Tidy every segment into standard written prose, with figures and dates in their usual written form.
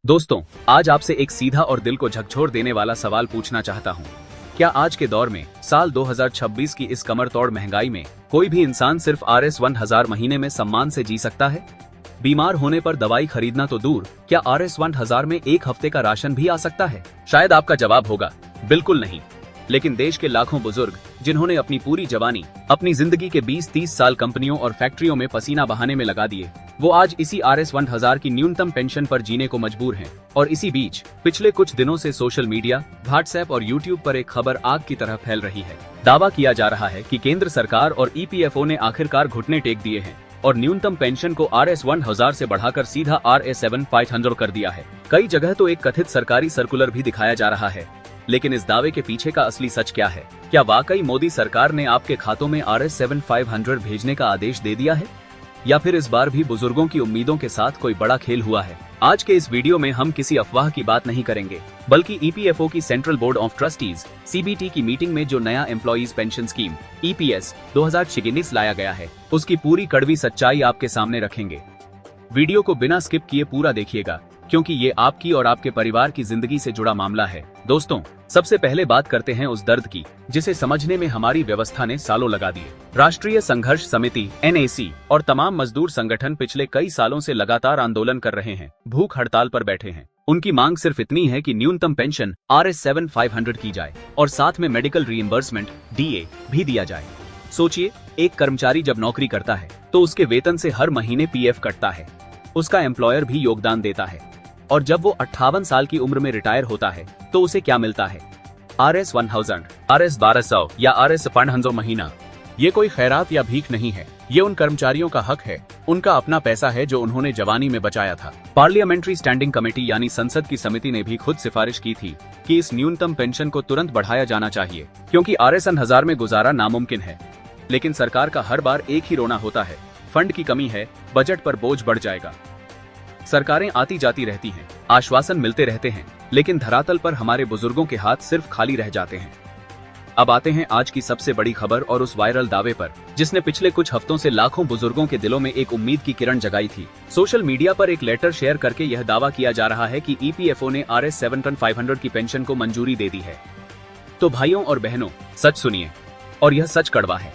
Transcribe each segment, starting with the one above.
दोस्तों, आज आपसे एक सीधा और दिल को झकझोर देने वाला सवाल पूछना चाहता हूँ। क्या आज के दौर में साल 2026 की इस कमर तोड़ महंगाई में कोई भी इंसान सिर्फ RS-1000 महीने में सम्मान से जी सकता है? बीमार होने पर दवाई खरीदना तो दूर, क्या RS-1000 में एक हफ्ते का राशन भी आ सकता है? शायद आपका जवाब होगा, बिल्कुल नहीं। लेकिन देश के लाखों बुजुर्ग जिन्होंने अपनी पूरी जवानी, अपनी जिंदगी के 20-30 साल कंपनियों और फैक्ट्रियों में पसीना बहाने में लगा दिए, वो आज इसी RS-1000 की न्यूनतम पेंशन पर जीने को मजबूर हैं। और इसी बीच पिछले कुछ दिनों से सोशल मीडिया, व्हाट्सएप और यूट्यूब पर एक खबर आग की तरह फैल रही है। दावा किया जा रहा है कि केंद्र सरकार और EPFO ने आखिरकार घुटने टेक दिए हैं और न्यूनतम पेंशन को RS-1000 से बढ़ाकर सीधा RS-7500 कर दिया है। कई जगह तो एक कथित सरकारी सर्कुलर भी दिखाया जा रहा है। लेकिन इस दावे के पीछे का असली सच क्या है? क्या वाकई मोदी सरकार ने आपके खातों में RS-7500 भेजने का आदेश दे दिया है, या फिर इस बार भी बुजुर्गों की उम्मीदों के साथ कोई बड़ा खेल हुआ है? आज के इस वीडियो में हम किसी अफवाह की बात नहीं करेंगे, बल्कि EPFO की central board of trustees CBT की मीटिंग में जो नया एम्प्लॉइज पेंशन स्कीम EPS 2026 लाया गया है, उसकी पूरी कड़वी सच्चाई आपके सामने रखेंगे। वीडियो को बिना स्किप किए पूरा देखिएगा, क्योंकि ये आपकी और आपके परिवार की जिंदगी से जुड़ा मामला है। दोस्तों, सबसे पहले बात करते हैं उस दर्द की जिसे समझने में हमारी व्यवस्था ने सालों लगा दिए। राष्ट्रीय संघर्ष समिति NAC और तमाम मजदूर संगठन पिछले कई सालों से लगातार आंदोलन कर रहे हैं, भूख हड़ताल पर बैठे हैं। उनकी मांग सिर्फ इतनी है कि न्यूनतम पेंशन RS-7500 की जाए और साथ में मेडिकल रीइंबर्समेंट DA भी दिया जाए। सोचिए, एक कर्मचारी जब नौकरी करता है तो उसके वेतन से हर महीने PF कटता है, उसका एम्प्लॉयर भी योगदान देता है, और जब वो 58 साल की उम्र में रिटायर होता है तो उसे क्या मिलता है? RS-1000, RS-1200 या RS-500 महीना। ये कोई खैरात या भीख नहीं है, ये उन कर्मचारियों का हक है, उनका अपना पैसा है जो उन्होंने जवानी में बचाया था। पार्लियामेंट्री स्टैंडिंग कमेटी यानी संसद की समिति ने भी खुद सिफारिश की थी कि इस न्यूनतम पेंशन को तुरंत बढ़ाया जाना चाहिए, क्योंकि RS-1000 में गुजारा नामुमकिन है। लेकिन सरकार का हर बार एक ही रोना होता है, फंड की कमी है, बजट पर बोझ बढ़ जाएगा। सरकारें आती जाती रहती हैं, आश्वासन मिलते रहते हैं, लेकिन धरातल पर हमारे बुजुर्गों के हाथ सिर्फ खाली रह जाते हैं। अब आते हैं आज की सबसे बड़ी खबर और उस वायरल दावे पर जिसने पिछले कुछ हफ्तों से लाखों बुजुर्गों के दिलों में एक उम्मीद की किरण जगाई थी। सोशल मीडिया पर एक लेटर शेयर करके यह दावा किया जा रहा है कि EPFO ने RS-7500 की पेंशन को मंजूरी दे दी है। तो भाइयों और बहनों, सच सुनिए, और यह सच कड़वा है।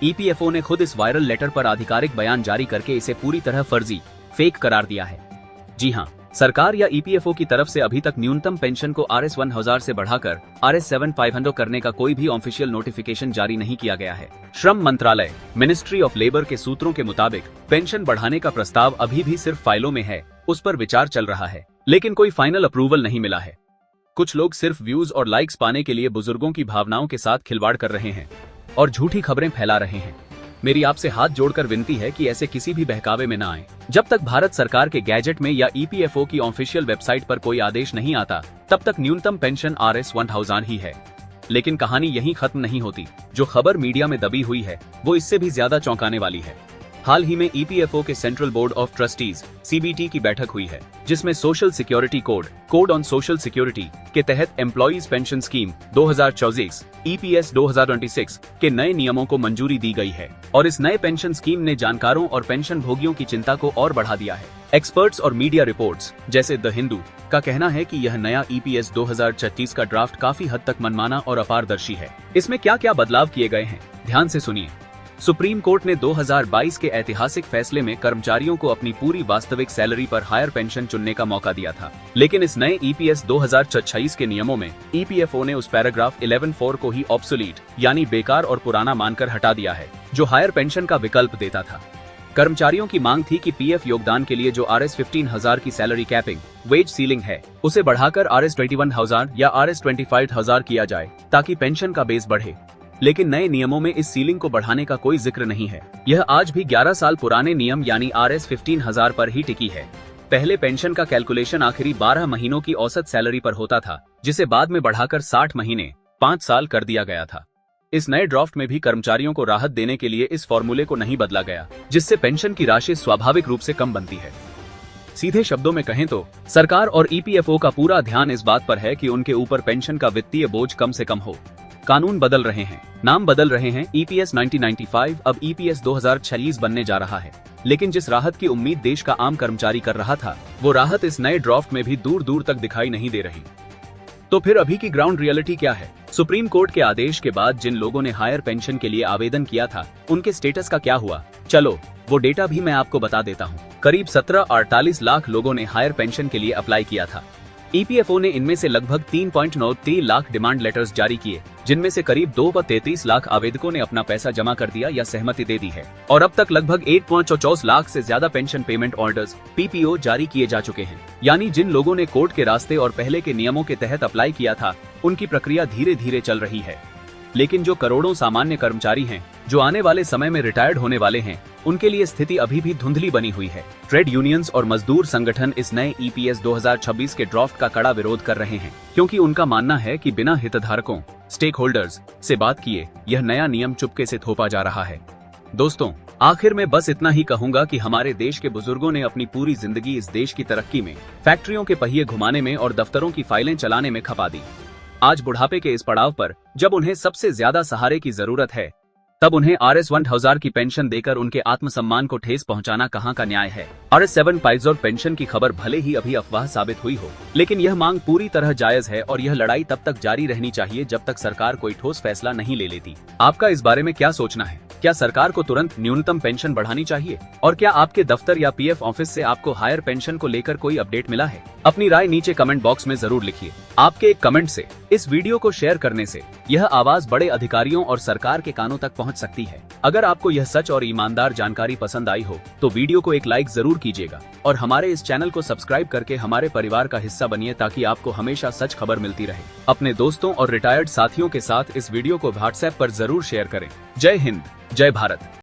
EPFO ने खुद इस वायरल लेटर पर आधिकारिक बयान जारी करके इसे पूरी तरह फर्जी, फेक करार दिया है। जी हाँ, सरकार या EPFO की तरफ से अभी तक न्यूनतम पेंशन को RS-1000 से बढ़ाकर RS-7500 करने का कोई भी ऑफिशियल नोटिफिकेशन जारी नहीं किया गया है। श्रम मंत्रालय, मिनिस्ट्री ऑफ लेबर के सूत्रों के मुताबिक पेंशन बढ़ाने का प्रस्ताव अभी भी सिर्फ फाइलों में है, उस पर विचार चल रहा है, लेकिन कोई फाइनल अप्रूवल नहीं मिला है। कुछ लोग सिर्फ व्यूज और लाइक्स पाने के लिए बुजुर्गों की भावनाओं के साथ खिलवाड़ कर रहे हैं और झूठी खबरें फैला रहे हैं। मेरी आपसे हाथ जोड़कर विनती है कि ऐसे किसी भी बहकावे में न आए। जब तक भारत सरकार के गैजेट में या EPFO की ऑफिशियल वेबसाइट पर कोई आदेश नहीं आता, तब तक न्यूनतम पेंशन RS-1000 ही है। लेकिन कहानी यहीं खत्म नहीं होती। जो खबर मीडिया में दबी हुई है, वो इससे भी ज्यादा चौंकाने वाली है। हाल ही में EPFO के central board of trustees CBT की बैठक हुई है, जिसमें social security code on social security के तहत एम्प्लॉइज पेंशन स्कीम 2024 EPS 2026 के नए नियमों को मंजूरी दी गई है। और इस नए पेंशन स्कीम ने जानकारों और पेंशन भोगियों की चिंता को और बढ़ा दिया है। एक्सपर्ट्स और मीडिया रिपोर्ट्स जैसे द हिंदू का कहना है कि यह नया EPS 2036 का ड्राफ्ट काफी हद तक मनमाना और अपारदर्शी है। इसमें क्या क्या बदलाव किए गए हैं, ध्यान से सुनिए। सुप्रीम कोर्ट ने 2022 के ऐतिहासिक फैसले में कर्मचारियों को अपनी पूरी वास्तविक सैलरी पर हायर पेंशन चुनने का मौका दिया था, लेकिन इस नए EPS 2026 के नियमों में EPFO ने उस पैराग्राफ 11(4) को ही ऑब्सोलीट यानी बेकार और पुराना मानकर हटा दिया है, जो हायर पेंशन का विकल्प देता था। कर्मचारियों की मांग थी कि PF योगदान के लिए जो RS-15,000 की सैलरी कैपिंग वेज सीलिंग है, उसे बढ़ाकर RS-21,000 या RS-25,000 किया जाए, ताकि पेंशन का बेस बढ़े। लेकिन नए नियमों में इस सीलिंग को बढ़ाने का कोई जिक्र नहीं है। यह आज भी 11 साल पुराने नियम यानी RS-15,000 पर ही टिकी है। पहले पेंशन का कैलकुलेशन आखिरी 12 महीनों की औसत सैलरी पर होता था, जिसे बाद में बढ़ाकर 60 महीने 5 साल कर दिया गया था। इस नए ड्राफ्ट में भी कर्मचारियों को राहत देने के लिए इस फॉर्मूले को नहीं बदला गया, जिससे पेंशन की राशि स्वाभाविक रूप से कम बनती है। सीधे शब्दों में कहें तो सरकार और EPFO का पूरा ध्यान इस बात पर है कि उनके ऊपर पेंशन का वित्तीय बोझ कम से कम हो। कानून बदल रहे हैं, नाम बदल रहे हैं। EPS 1995 अब EPS 2046 बनने जा रहा है। लेकिन जिस राहत की उम्मीद देश का आम कर्मचारी कर रहा था, वो राहत इस नए ड्राफ्ट में भी दूर दूर तक दिखाई नहीं दे रही। तो फिर अभी की ग्राउंड रियलिटी क्या है? सुप्रीम कोर्ट के आदेश के बाद जिन लोगों ने हायर पेंशन के लिए आवेदन किया था, उनके स्टेटस का क्या हुआ? चलो वो डेटा भी मैं आपको बता देता हूँ। करीब 17-48 लाख लोगों ने हायर पेंशन के लिए अप्लाई किया था। EPFO ने इनमें से लगभग 3.93 लाख डिमांड लेटर्स जारी किए, जिनमें से करीब 2.33 लाख आवेदकों ने अपना पैसा जमा कर दिया या सहमति दे दी है। और अब तक लगभग 1.54 लाख से ज्यादा पेंशन पेमेंट ऑर्डर्स PPO जारी किए जा चुके हैं। यानी जिन लोगों ने कोर्ट के रास्ते और पहले के नियमों के तहत अप्लाई किया था, उनकी प्रक्रिया धीरे धीरे चल रही है। लेकिन जो करोड़ों सामान्य कर्मचारी हैं, जो आने वाले समय में रिटायर्ड होने वाले हैं, उनके लिए स्थिति अभी भी धुंधली बनी हुई है। ट्रेड यूनियंस और मजदूर संगठन इस नए EPS 2026 के ड्राफ्ट का कड़ा विरोध कर रहे हैं, क्योंकि उनका मानना है कि बिना हितधारकों स्टेक होल्डर्स से बात किए यह नया नियम चुपके से थोपा जा रहा है। दोस्तों, आखिर में बस इतना ही कहूंगा कि हमारे देश के बुजुर्गों ने अपनी पूरी जिंदगी इस देश की तरक्की में, फैक्ट्रियों के पहिए घुमाने में और दफ्तरों की फाइलें चलाने में खपा दी। आज बुढ़ापे के इस पड़ाव पर जब उन्हें सबसे ज्यादा सहारे की जरूरत है, तब उन्हें RS 1000 की पेंशन देकर उनके आत्मसम्मान को ठेस पहुंचाना कहां का न्याय है? RS 7 पेंशन की खबर भले ही अभी अफवाह साबित हुई हो, लेकिन यह मांग पूरी तरह जायज है और यह लड़ाई तब तक जारी रहनी चाहिए जब तक सरकार कोई ठोस फैसला नहीं ले लेती। आपका इस बारे में क्या सोचना है? क्या सरकार को तुरंत न्यूनतम पेंशन बढ़ानी चाहिए? और क्या आपके दफ्तर या PF ऑफिस से आपको हायर पेंशन को लेकर कोई अपडेट मिला है? अपनी राय नीचे कमेंट बॉक्स में जरूर लिखिए। आपके एक कमेंट से, इस वीडियो को शेयर करने से यह आवाज बड़े अधिकारियों और सरकार के कानों तक पहुंच सकती है। अगर आपको यह सच और ईमानदार जानकारी पसंद आई हो, तो वीडियो को एक लाइक जरूर कीजिएगा और हमारे इस चैनल को सब्सक्राइब करके हमारे परिवार का हिस्सा बनिए, ताकि आपको हमेशा सच खबर मिलती रहे। अपने दोस्तों और रिटायर्ड साथियों के साथ इस वीडियो को WhatsApp पर जरूर शेयर करें। जय हिंद, जय भारत।